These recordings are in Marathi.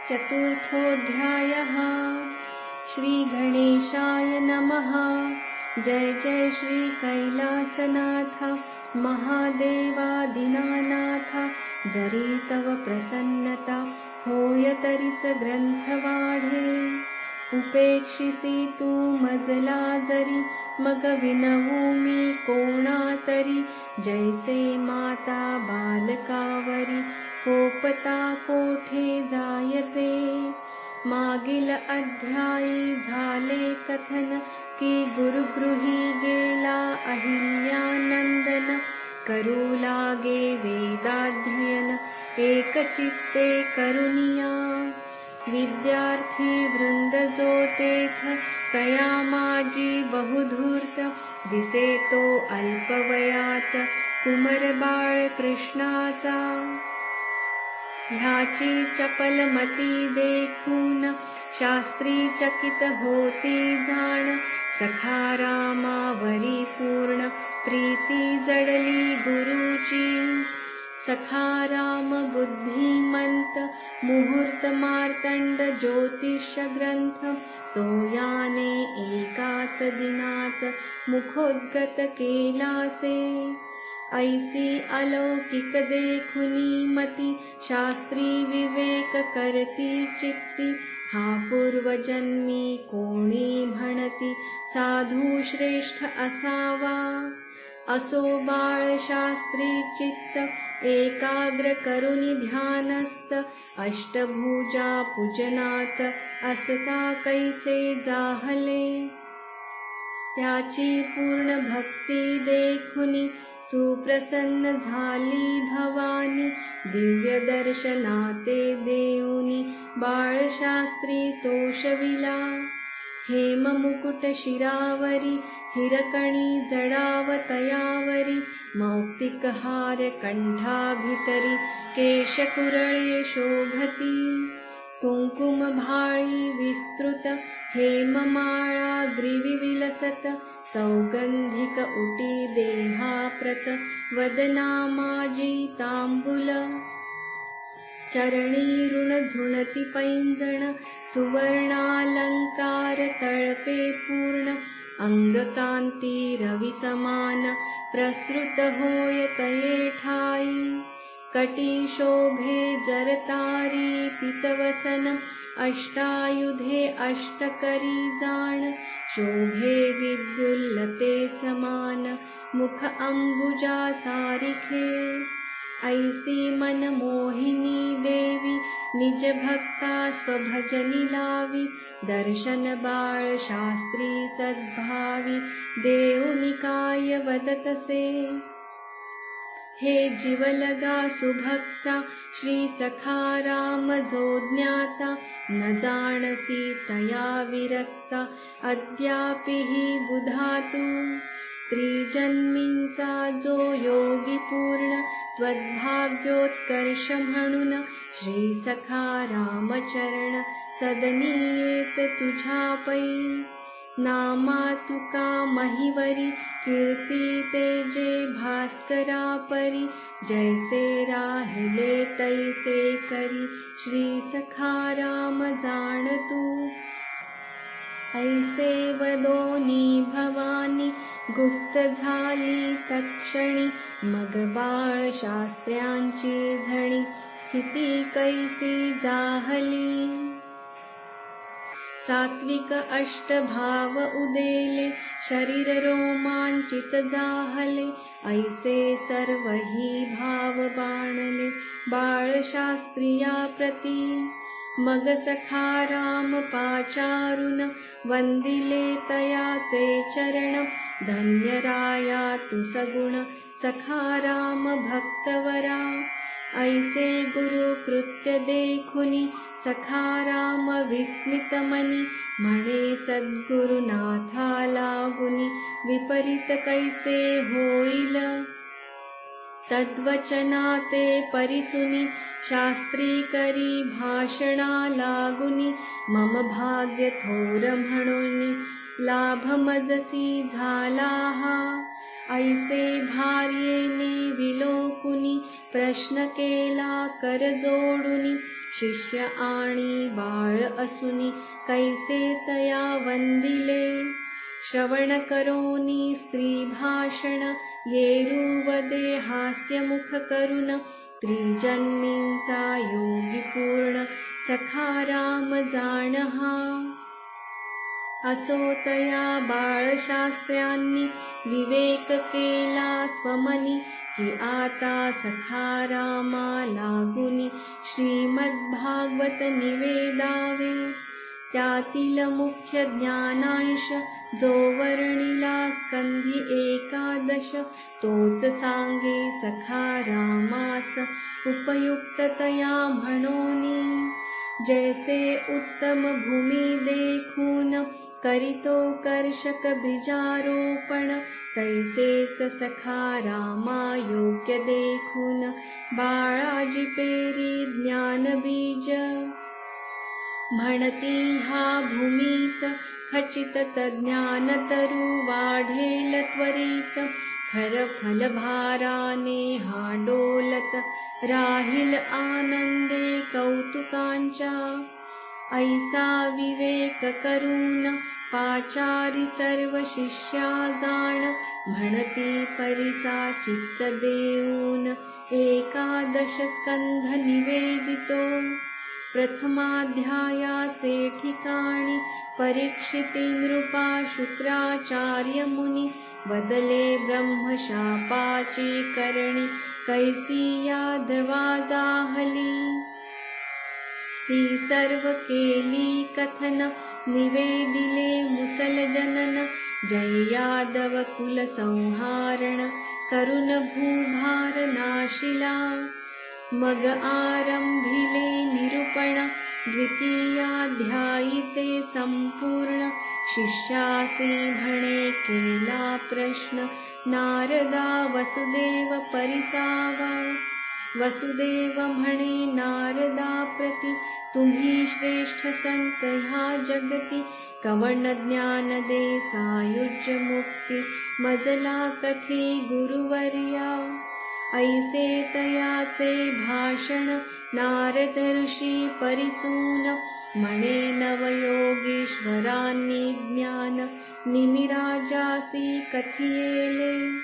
चतुर्थोऽध्यायः। श्रीगणेशाय नमः। जय जय श्री कैलासनाथ महादेवादिनानाथ। जरी तव प्रसन्नता होय तरीच ग्रंथ वाढे। उपेक्षिसी तू मजला जरी मग विनवू मी कोणा तरी। जैसे माता बालकावरी कोपता कोठे जायते। मागील अध्यायी झाले कथन की गुरुगृही गेला अहिल्यानंदन। करू लागे वेदाध्ययन एकचित्ते करुनिया। विद्यार्थी वृंद जो तेथ तया माझी बहुधूर्त। दिसे तो अल्पवयात कुमर बाळ कृष्णाचा। ह्याची चपलमती देखून शास्त्री चकित होती जाण। सखा रामावरी पूर्ण प्रीती जडली गुरुची। सखा राम बुद्धिमंत मुहूर्त मार्तंड ज्योतिष ग्रंथ। तो याने एकाच दिनात मुखोद्गत केलासे। ऐसी अलौकिक देखुनी मती शास्त्री विवेक करती चित्ती। हा पूर्वजन्मी कोणी म्हणती साधू श्रेष्ठ असावा। असो बाळ शास्त्री चित्त एकाग्र करुनी ध्यानस्थ। अष्टभुजा पूजनात असता कैसे जाहले। त्याची पूर्ण भक्ती देखुनी सुप्रसन्न झाली भवानी। दिव्य दर्शनाते देऊनी बाळशास्त्री तोषविला। हेम मुकुट शिरावरी हिरकणी जडाव तयावरी। मौक्तिक हार कंठाभितरी केश कुरळे शोभती। कुंकुम भाळी विस्तृत हेममाळा ग्रीवी विलसत। सौगंधिक उटी देहाप्रत वदना माझी तांबूल। चरणी ऋण झुणती पैंजण सुवर्णालंकार तळपे पूर्ण। अंगकांती रवी समान प्रसृत होय तये ठाई। कटी शोभे जरतारी पितवसन अष्टायुधे अष्टकरी जाण। शोभे विद्युल्लते समान मुख अंबुजा सारिखे। ऐसी मन मोहिनी देवी निज भक्ता स्वभजनी लावी। दर्शन बाळ शास्त्री सद्भावी देऊनी काय वदतसे। हे जीवलगा सुभक्ता श्री सखा राम जो ज्ञाता। न जाणसी तया विरक्ता अद्यापिही बुधा तू। त्रिजन्मींचा जो योगी पूर्ण त्वद्भाग्योत्कर्ष म्हणून। श्री सखा रामचरण सदनी येत तुझ्या पै। नामा तुका महिवरी कीर्ती तेजे भास्करा परी। जैसे राहिले तैसे करी श्री सखा राम जाण तू। ऐसे वदोनी भवानी गुप्त झाली तत्क्षणी। मग बाळ शास्त्र्यांची झणी स्थिती कैसी जाहली। सात्विक अष्टभाव उदेले शरीर रोमांचित जाहले। ऐसे सर्वही भाव बाणले बाळशास्त्रिया प्रती। मग सखा राम पाचारून वंदिले तयाचे चरण। धन्य राया तू सगुण सखा राम भक्तवरा। ऐसे गुरु कृत्य देखुनी सखा राम विस्मित मनी। म्हणे सद्गुरुनाथा लागुनी विपरीत कैसे होईल। तद्वचनाते परिसुनी शास्त्री करी भाषणा लागुनी। मम भाग्य थोर म्हणून लाभ मजसी झाला हा। ऐसे भार्येने विलोकुनी प्रश्न केला कर जोडुनी। शिष्य आणि बाळ असुनी कैसे तया वंदिले. श्रवण करोनी स्त्री भाषण येरुवदे हास्यमुख करुण. त्रिजन्मींचा योगी पूर्ण सखा राम जाणहा. असो तया बाळशास्त्र्यांनी विवेक केला स्वमनी. की आता सखा रामा लागुनी श्रीमद्भागवत निवेदावे. त्यातील मुख्य ज्ञानांश जो वर्णिला स्कंधी एकादश. तोच सांगे सखा रामास उपयुक्ततया म्हणोनी. जैसे उत्तम भूमी देखून करितो कर्षक बीजारोपण. तैसेच सखा रामा योग्य देखून बाळाजी पेरी ज्ञानबीज. म्हणती ह्या भूमीस खचित ज्ञान तरु वाढेल त्वरित. खर फलभाराने हा डोलत राहील आनंदे कौतुकांच्या. ऐसा विवेक करून पाचारी सर्व शिष्या जाण. म्हणती परिसा चित्त देऊन एकादश स्कंध निवेदितो. प्रथमाध्यायाचे ठिकाणी परीक्षिती नृपा शुक्राचार्य मुनी. बदले ब्रह्मशापाची करणी कैसी यादवा जाहली. ती सर्व केली कथन निवेदिले मुसल जनन. जय यादव कुल संहारण करुण भूभार नाशिला. मग आरंभिले निरूपण द्वितीयाध्यायीचे संपूर्ण. शिष्यासी म्हणे केला प्रश्न नारदा वसुदेव परिसावा. वसुदेव म्हणे नारदा प्रती. तुम्ही श्रेष्ठ संत ह्या जगती. कवण ज्ञान दे सायुज्य मुक्ती. मजला कथी गुरुवर्या. ऐसे तयाचे भाषण नारद ऋषी परिसून. म्हणे नवयोगीश्वरांनी ज्ञान निमिराजासी कथियेले.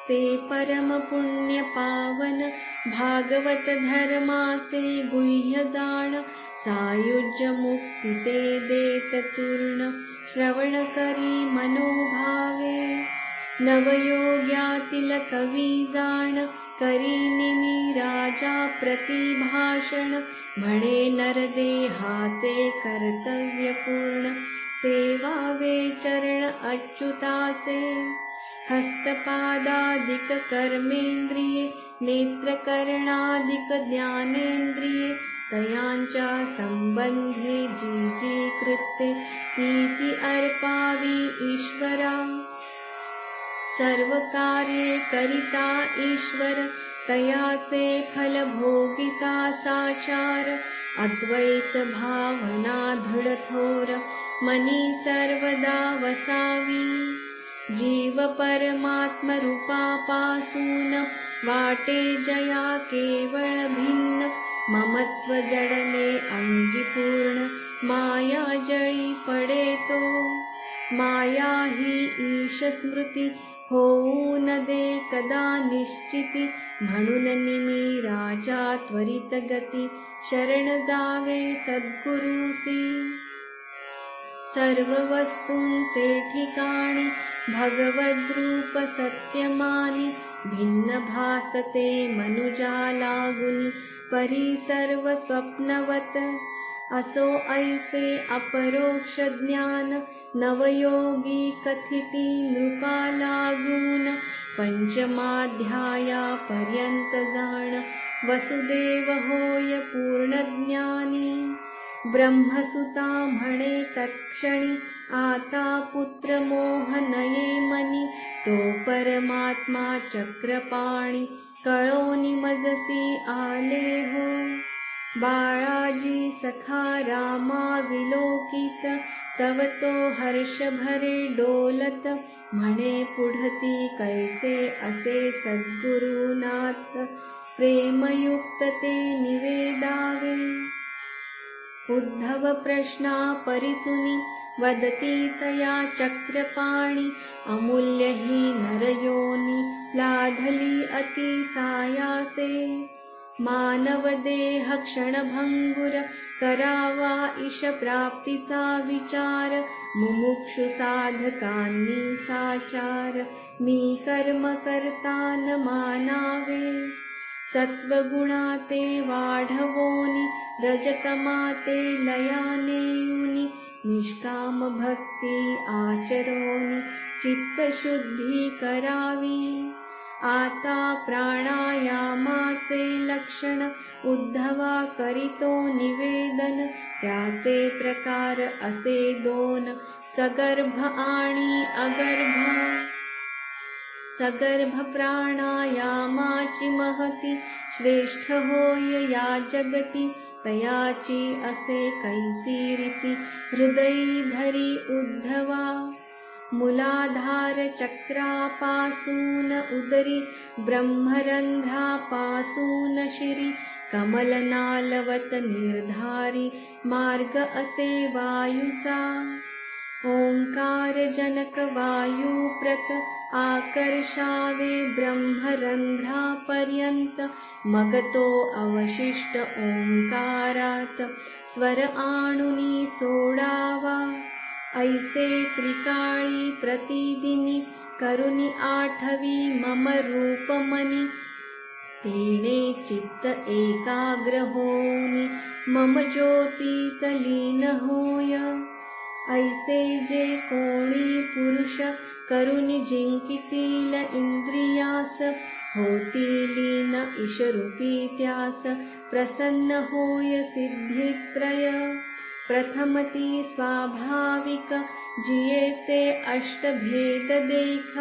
ते परम पुण्य पावन भागवत धर्माचे गुह्य जाण. सायुज्य मुक्ती ते देत तूर्ण. श्रवण करी मनोभावे. नवयोग्यातील कवी जाण करी निमिराजा प्रतिभाषण. म्हणे नरदेहाचे कर्तव्य पूर्ण. सेवावे चरण अच्युताचे. हस्तपादादिक कर्मेंद्रिये. नेत्रकर्णादिक ज्ञानेंद्रिये. तयांच्या संबंधी जी जी कृत्ये ती अर्पावी ईश्वरा. सर्व कार्ये करिता ईश्वर. तयाचे फल भोगिता साचार. अद्वैत भावना दृढ थोर मनी सर्वदा वसावी. जीव परमात्म रूपापासून वाटे जया केवळ भिन्न. ममत्व जडले अंगी पूर्ण. माया जळी पडे तो. माया ही ईश स्मृती होऊ न दे कदा निश्चिती. म्हणून निमिराजा त्वरित गती. शरण जावे सद्गुरूसी. सर्व वस्तूंचे ठिकाणी भगवद्रूप सत्य मानी. भिन्न भासते मनुजा लागुनी. परी सर्व स्वप्नवत. असो ऐसे अपरोक्ष ज्ञान. नवयोगी कथिती नृपा लागून. पंचमाध्यायापर्यंत जाण. वसुदेव होय पूर्ण ज्ञानी. ब्रह्मसुता म्हणे तत्क्षणी. आता पुत्र मोह नये मनी. तो परमात्मा चक्रपाणी. कळोनी मजसी आले हो. बाळाजी सखा रामा विलोकित. तव तो हर्ष भरे डोलत. म्हणे पुढती कैसे असे सद्गुरुनाथ. प्रेमयुक्त ते निवेदा उद्धव प्रश्ना परिसुनी वदती तया चक्रपाणि अमूल्य हि नरयोनी लाधली अति सायासे मानवदेह क्षणभंगुर करावा ईश प्राप्तीचा विचार मुमुक्षु साधकांनी साचार मी कर्म करता न मानावे सत्वगुणाते वाढवोनी रजतमाते लयानेयुनी निष्काम भक्ती आचरोनी चित्तशुद्धी करावी आता प्राणायामाचे लक्षण उद्धवा करीतो निवेदन त्याचे प्रकार असे दोन सगर्भ आणि अगर्भ सगर्भ प्राणायामाची महती श्रेष्ठ होय या जगती तयाची असे कैसी रीती हृदयी धरी उद्धवा मूलाधार चक्रापासून उदरी ब्रह्मरंध्रापासून शिरी कमलनालवत निर्धारी मार्ग असे वायूचा ओंकार जनक वायुप्रत आकर्षावे ब्रह्मरंध्रापर्यंत मग तो अवशिष्ट ओंकारात स्वर आणुनी सोडावा ऐसे त्रिकाळी प्रतिदिनी करुणी आठवी मम रूपमनी तेणे चित्त एकाग्र होनी मम ज्योतीत लीन होय ऐसे जे कोणी पुरुष करुणी जिंकितील इंद्रियास होती लीन ईशरूपी त्यास प्रसन्न होय सिद्धित्रय प्रथमती स्वाभाविक जियेचे अष्टभेद देख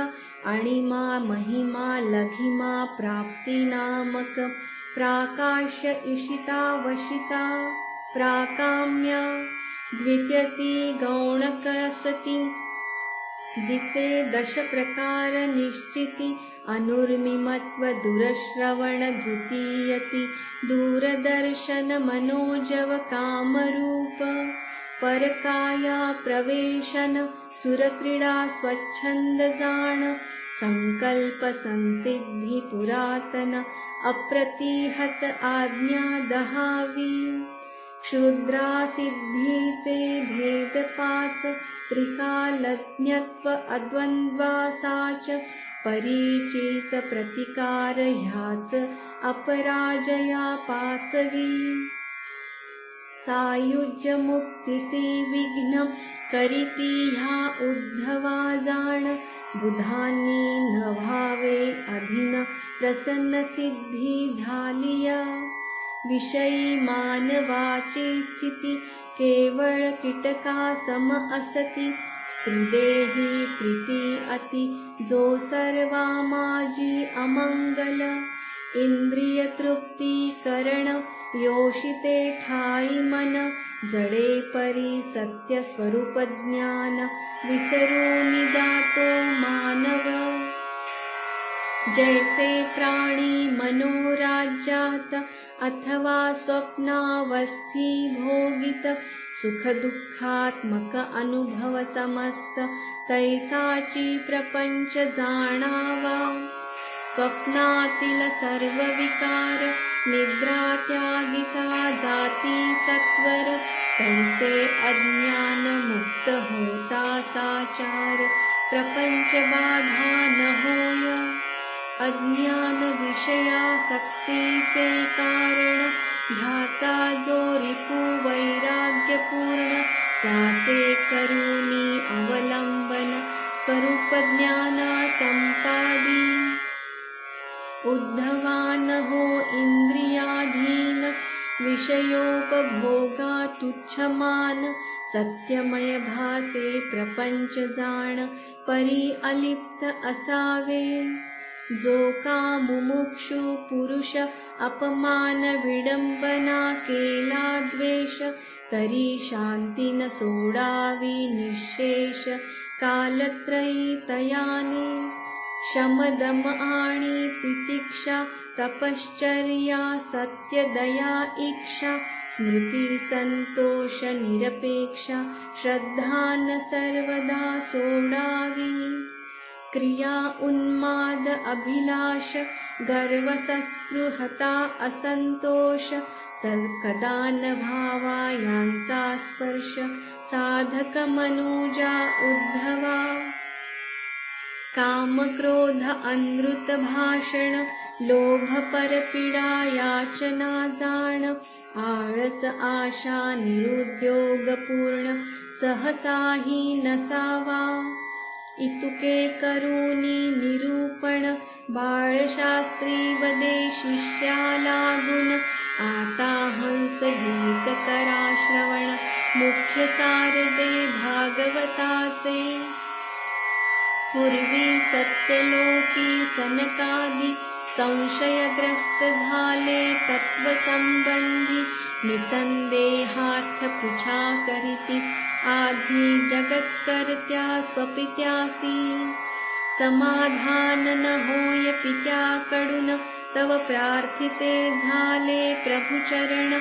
अणिमा महिमा लघिमा प्राप्ती नामक प्राकाश्य ईशिता वशिता प्राकाम्य द्वितीयती गौणकसती दिसे दश प्रकार निश्चिती अनुर्मिमत्व दुरश्रवण द्वितीयती दूरदर्शन मनोजव कामरूप परकाया प्रवेशन सुरक्रीडा स्वच्छंद जाण संकल्प संसिद्धी पुरातन अप्रतिहत आज्ञा दहावी क्षुद्रासिद्धीचे भेद पाच त्रिकालज्ञत्व अद्वंद्वासाच परिचित प्रतिकार ह्याच अपराजया पाचवी सायुज्य मुक्तीचे विघ्न करीती ह्या उद्धवा जाण बुधांनी न व्हावे अधीन प्रसन्न सिद्धी झालिया विषयी मानवाची स्थिती केवळ कीटका सम असती त्रिदेही प्रीती अति जो सर्वा माझी अमंगल इंद्रिय तृप्ती करण योषिते ठाई मन जडे परी सत्य स्वरूप ज्ञान विसरून जातो मानव जैसे प्राणी मनोराज्यात अथवा स्वप्नावस्थी भोगित सुख दुःखात्मक अनुभव समस्त तैसाची प्रपंच जाणावा स्वप्नातील सर्व विकार निद्रा त्यागिता जाती सत्वर तैसे अज्ञान मुक्त होता साचार प्रपंच बाधा न होय अज्ञान विषयासक्तीचे कारण ध्याता जो रिपू वैराग्यपूर्ण त्याचे करुणी अवलंबन स्वरूप ज्ञाना संपादी उद्धवान हो इंद्रियाधीन विषयोपभोगा तुच्छमान सत्यमय भासे प्रपंच जाण परी अलिप्त असावे जो का मुमुक्षु पुरुष अपमान विडंबना केला द्वेष तरी शांती न सोडावी निःशेष कालत्रयी तयाने शमदम आणि तितिक्षा तपश्चर्या सत्य दया इच्छा स्मृती संतोष निरपेक्षा श्रद्धा न सर्वदा सोडावी क्रिया उन्माद अभिलाष गर्व संस्पृहता असंतोष कदा न भावा यांचा स्पर्श साधक मनुजा उद्धवा काम क्रोध अनृत भाषण लोभ परपीडा याचना जाण आळस आशा निरुद्योग पूर्ण सहसाही नसावा इतुके करुणी निरूपण बाळशास्त्री वदे शिष्याला गुण आता हंस गीत करा श्रवण मुख्य सार दे भागवताचे पूर्वी सत्यलोकी सनकादी संशयग्रस्त झाले तत्वसंबंधी निसंदेहार्थ पुछा करीती आधी जगत्कर्त्या स्वपित्यासी समाधान न होय पित्याकडून तव प्रार्थिते झाले प्रभुचरण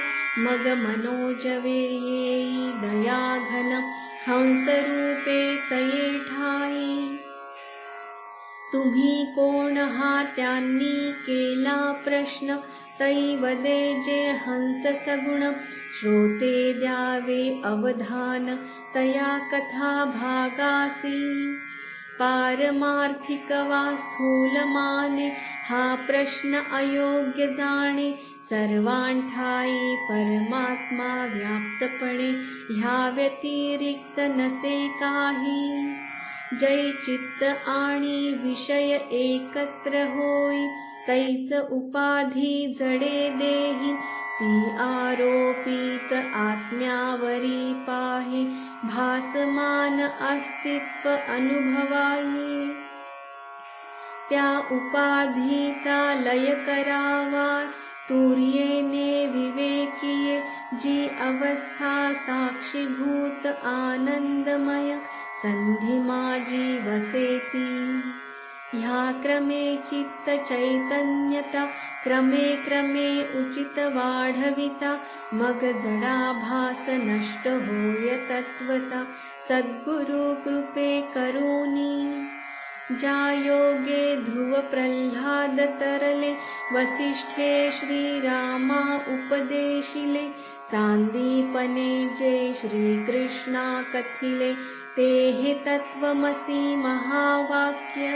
मग मनोजवे येई दयाघन हंसरूपे तये ठाई तुम्ही कोण हा त्यांनी केला प्रश्न तै वदे जे हंस सगुण श्रोते द्यावे अवधान तया कथा भागासी पारमार्थिक वा स्थूल माने हा प्रश्न अयोग्य जाणे सर्वांठाई परमात्मा व्याप्तपणे ह्या व्यतिरिक्त नसे काही जै चित्त आणि विषय एकत्र होई तैच उपाधी जडे देही ती आरोपित आत्म्यावरी पाहे भासमान अस्तित्व अनुभवाये त्या उपाधीचा लय करावा तुर्येने विवेकीये जी अवस्था साक्षीभूत आनंदमय संधी माझी वसेती ह्या क्रमे चित्त चैतन्यता क्रमे क्रमे उचित वाढविता मग जडाभास नष्ट होय तत्वता सद्गुरु कृपे करुणी ज्या योगे ध्रुव प्रल्हाद तरले वसिष्ठे श्रीरामा उपदेशिले सांदीपने जे श्रीकृष्णा कथिले ते हे तत्वमसी महावाक्य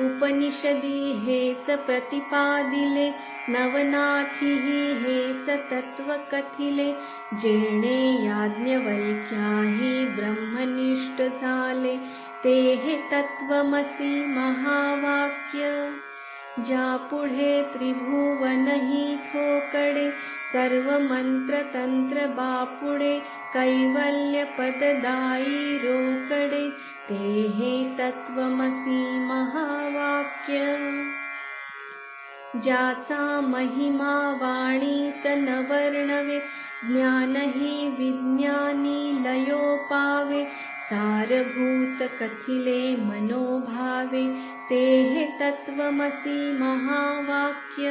उपनिषदी हेच प्रतिपादिले नवनाथीही हेच तत्व कथिले जेणे याज्ञवल्क्याही ब्रह्मनिष्ठ झाले ते हे तत्वमसी महावाक्य ज्या पुढे त्रिभुवनही ठोकळे सर्व मंत्र तंत्र बापुडे कैवल्य पददायी रोकडे ते हे तत्वमसी महावाक्य ज्याचा महिमा वाणीत न वर्णवे ज्ञानही विज्ञानी लयो पावे सारभूत कथिले मनोभावे ते हे तत्वमसी महावाक्य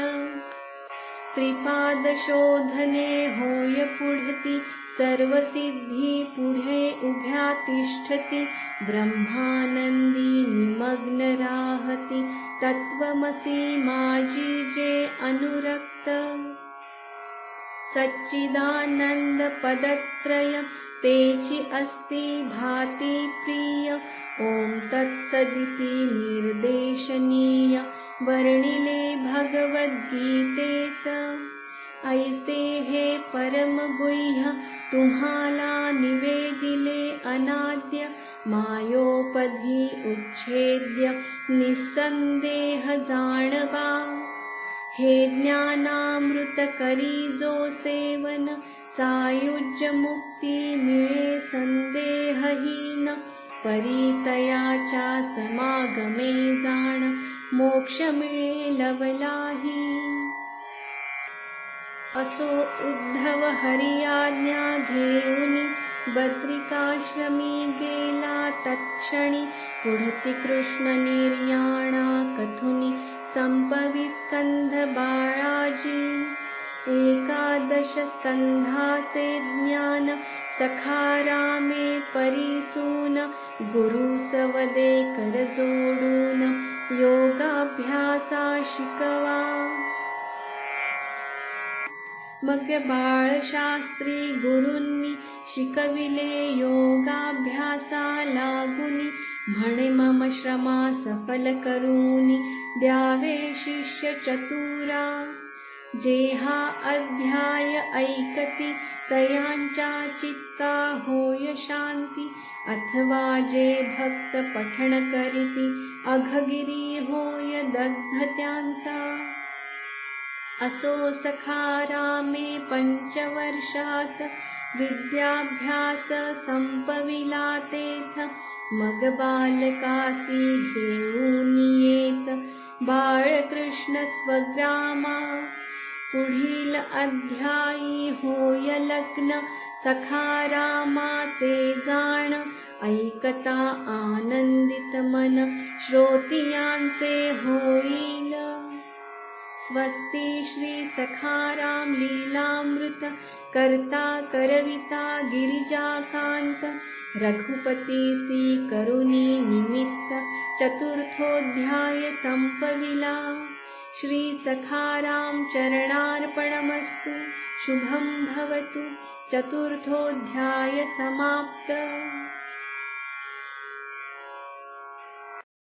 त्रिपाद शोधने होय पुढती सर्व सिद्धी पुढे उभ्या तिष्ठती ब्रह्मानंदी निमग्न राहती तत्वमसी माझी जे अनुरक्त सच्चिदानंद पदत्रय तेची अस्ति भाती प्रिय ओम तत्सदिति निर्देशनीय वर्णिले भगवद्गीतेत ऐसे हे परम गुह्य तुम्हाला निवेदिले अनाद्य मायोपधी उच्छेद्य निसंदेह जाणवा हे ज्ञानामृत करी जो सेवन सायुज्य मुक्ती मिळे संदेहहीन परितयाच्या समागमे जाण मोक्ष मिळे लवलाही असो उद्धव हरियाज्ञा घेऊनी बद्रिकाश्रमी गेला तत्क्षणी पुढती कृष्ण निर्याणा कथुनी संपवित कंध बाळाजी एकादश स्कंधाचे ज्ञान सखारामे परिसून गुरु सवदे कर जोडून योगाभ्यासा शिकवा. मग बाळशास्त्री गुरूंनी शिकविले योगाभ्यासा लागुनी. म्हणे मम श्रमा सफल करूनी द्यावे शिष्य चतुरा. जे हा अध्याय ऐकती तयांच्या चित्ता होय शांती. अथवा जे भक्त पठण करीती अघगिरी होय दग्ध त्यांचा. असो सखारामे पंचवर्षात विद्याभ्यास संपविला तेथ. मग बालकासी घेऊन येत बाळकृष्ण स्वग्रामा. पुढील अध्यायी होय लग्न सखारामाचे गाण. ऐकता आनंदित मन श्रोतियांचे होईल. स्वस्ति श्री सखाराम लीलामृत करता करविता गिरिजाकांत. रघुपतीसी करुणी निमित्त चतुर्थोऽध्याय संपविला. श्री सखाराम चरणार्पणमस्तु. शुभं भवतु. चतुर्थोऽध्याय समाप्त.